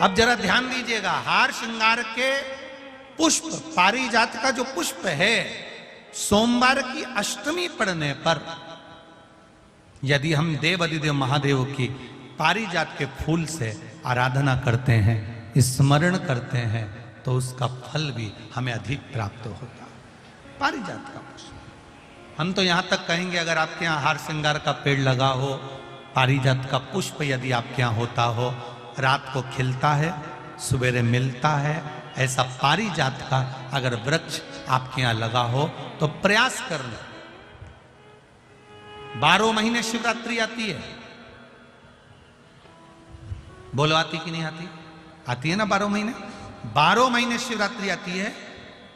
अब जरा ध्यान दीजिएगा, हार श्रृंगार के पुष्प, पारिजात का जो पुष्प है, सोमवार की अष्टमी पड़ने पर यदि हम देवाधिदेव महादेव की पारिजात के फूल से आराधना करते हैं, स्मरण करते हैं, तो उसका फल भी हमें अधिक प्राप्त होता है। पारिजात का पुष्प, हम तो यहां तक कहेंगे अगर आपके यहाँ हार श्रृंगार का पेड़ लगा हो, पारिजात का पुष्प यदि आपके यहाँ होता हो, रात को खिलता है, सवेरे मिलता है, ऐसा पारिजात का अगर वृक्ष आपके यहाँ लगा हो तो प्रयास कर लें। 12 महीने शिवरात्रि आती है, बोलो आती कि नहीं आती? आती है ना 12 महीने। 12 महीने शिवरात्रि आती है।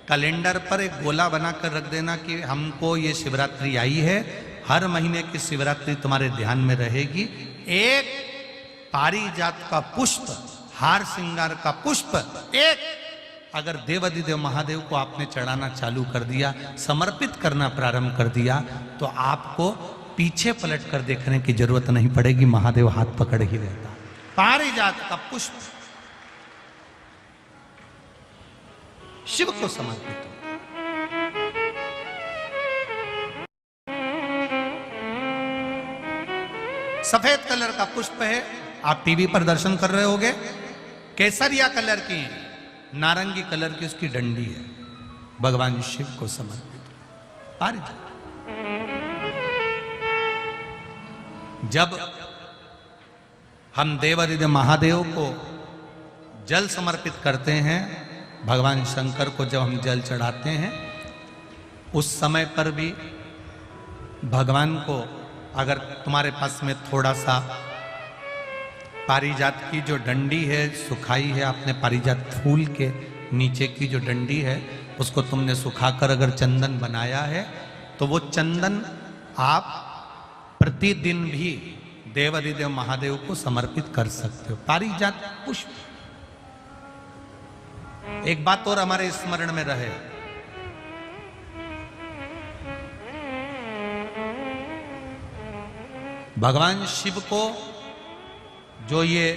कैलेंडर पर एक गोला बनाकर रख देना कि हमको ये शिवरात्रि आई है, हर महीने की शिवरात्रि तुम्हारे ध्यान में रहेगी। एक पारिजात का पुष्प, हार श्रृंगार का पुष्प, एक अगर देवाधिदेव महादेव को आपने चढ़ाना चालू कर दिया, समर्पित करना प्रारंभ कर दिया, तो आपको पीछे पलट कर देखने की जरूरत नहीं पड़ेगी, महादेव हाथ पकड़ ही रहता। पारिजात का पुष्प शिव को समर्पित हो। सफेद कलर का पुष्प है, आप टीवी पर दर्शन कर रहे होंगे। केसरिया कलर की, नारंगी कलर की उसकी डंडी है, भगवान शिव को समर्पित पारिजात। जब हम देवाधिदेव महादेव को जल समर्पित करते हैं, भगवान शंकर को जब हम जल चढ़ाते हैं, उस समय पर भी भगवान को, अगर तुम्हारे पास में थोड़ा सा पारिजात की जो डंडी है सुखाई है, आपने पारिजात फूल के नीचे की जो डंडी है उसको तुमने सुखाकर अगर चंदन बनाया है, तो वो चंदन आप प्रतिदिन भी देवाधिदेव महादेव को समर्पित कर सकते हो। पारिजात पुष्प। एक बात और हमारे स्मरण में रहे, भगवान शिव को जो ये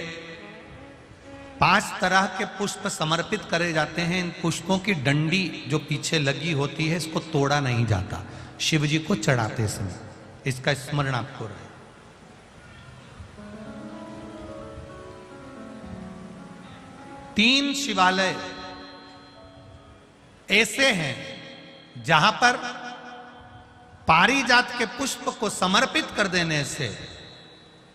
5 तरह के पुष्प समर्पित करे जाते हैं, इन पुष्पों की डंडी जो पीछे लगी होती है, इसको तोड़ा नहीं जाता शिव जी को चढ़ाते समय। इसका स्मरण आपको रहे। तीन शिवालय ऐसे हैं जहां पर पारिजात के पुष्प को समर्पित कर देने से,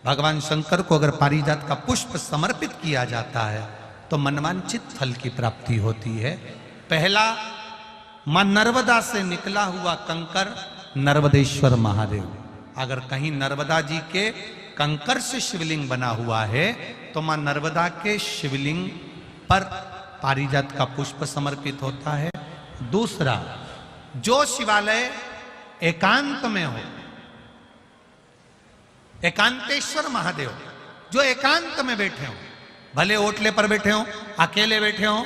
भगवान शंकर को अगर पारिजात का पुष्प समर्पित किया जाता है तो मनवांछित फल की प्राप्ति होती है। पहला, मां नर्मदा से निकला हुआ कंकर नर्मदेश्वर महादेव। अगर कहीं नर्मदा जी के कंकर से शिवलिंग बना हुआ है तो मां नर्मदा के शिवलिंग पर पारिजात का पुष्प समर्पित होता है। दूसरा, जो शिवालय एकांत में हो, एकांतेश्वर महादेव जो एकांत में बैठे हो, भले ओटले पर बैठे हो, अकेले बैठे हो,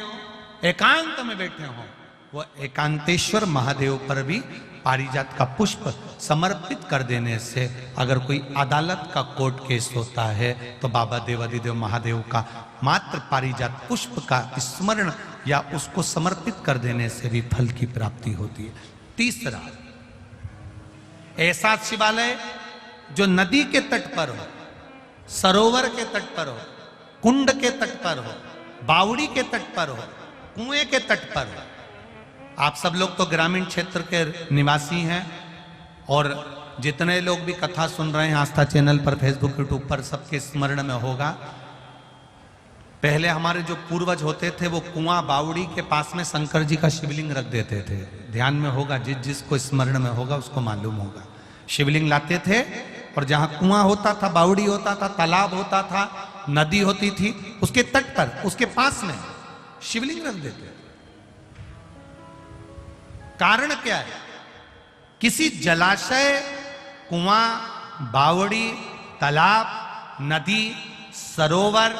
एकांत में बैठे हो, वो एकांतेश्वर महादेव पर भी पारिजात का पुष्प समर्पित कर देने से, अगर कोई अदालत का कोर्ट केस होता है तो बाबा देवाधिदेव महादेव का मात्र पारिजात पुष्प का स्मरण या उसको समर्पित कर देने से भी फल की प्राप्ति होती है। तीसरा, ऐसा शिवालय जो नदी के तट पर हो, सरोवर के तट पर हो, कुंड के तट पर हो, बावड़ी के तट पर हो, कुएं के तट पर हो। आप सब लोग तो ग्रामीण क्षेत्र के निवासी हैं और जितने लोग भी कथा सुन रहे हैं आस्था चैनल पर, फेसबुक, यूट्यूब पर, सबके स्मरण में होगा, पहले हमारे जो पूर्वज होते थे वो कुआं बावड़ी के पास में शंकर जी का शिवलिंग रख देते थे। ध्यान में होगा, जिसको स्मरण में होगा उसको मालूम होगा। शिवलिंग लाते थे और जहां कुआं होता था, बावड़ी होता था, तालाब होता था, नदी होती थी, उसके तट पर, उसके पास में शिवलिंग रख देते थे। कारण क्या है? किसी जलाशय, कुआं, बावड़ी, तालाब, नदी, सरोवर,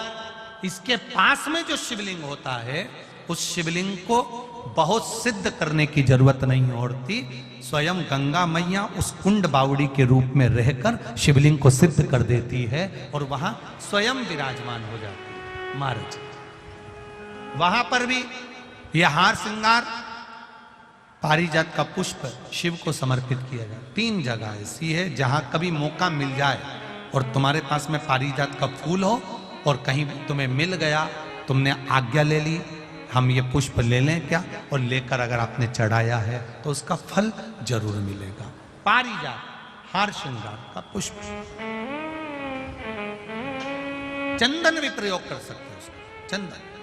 इसके पास में जो शिवलिंग होता है, उस शिवलिंग को बहुत सिद्ध करने की जरूरत नहीं होती। स्वयं गंगा मैया उस कुंड बावड़ी के रूप में रहकर शिवलिंग को सिद्ध कर देती है और वहां स्वयं विराजमान हो जाती है। महाराज वहां पर भी यह हार श्रृंगार पारिजात का पुष्प शिव को समर्पित किया जाए। 3 जगह ऐसी है जहां कभी मौका मिल जाए और तुम्हारे पास में पारिजात का फूल हो और कहीं तुम्हें मिल गया, तुमने आज्ञा ले ली हम ये पुष्प ले लें क्या, और लेकर अगर आपने चढ़ाया है तो उसका फल जरूर मिलेगा। पारिजात हार श्रृंगार का पुष्प। चंदन भी प्रयोग कर सकते हो उसका, चंदन।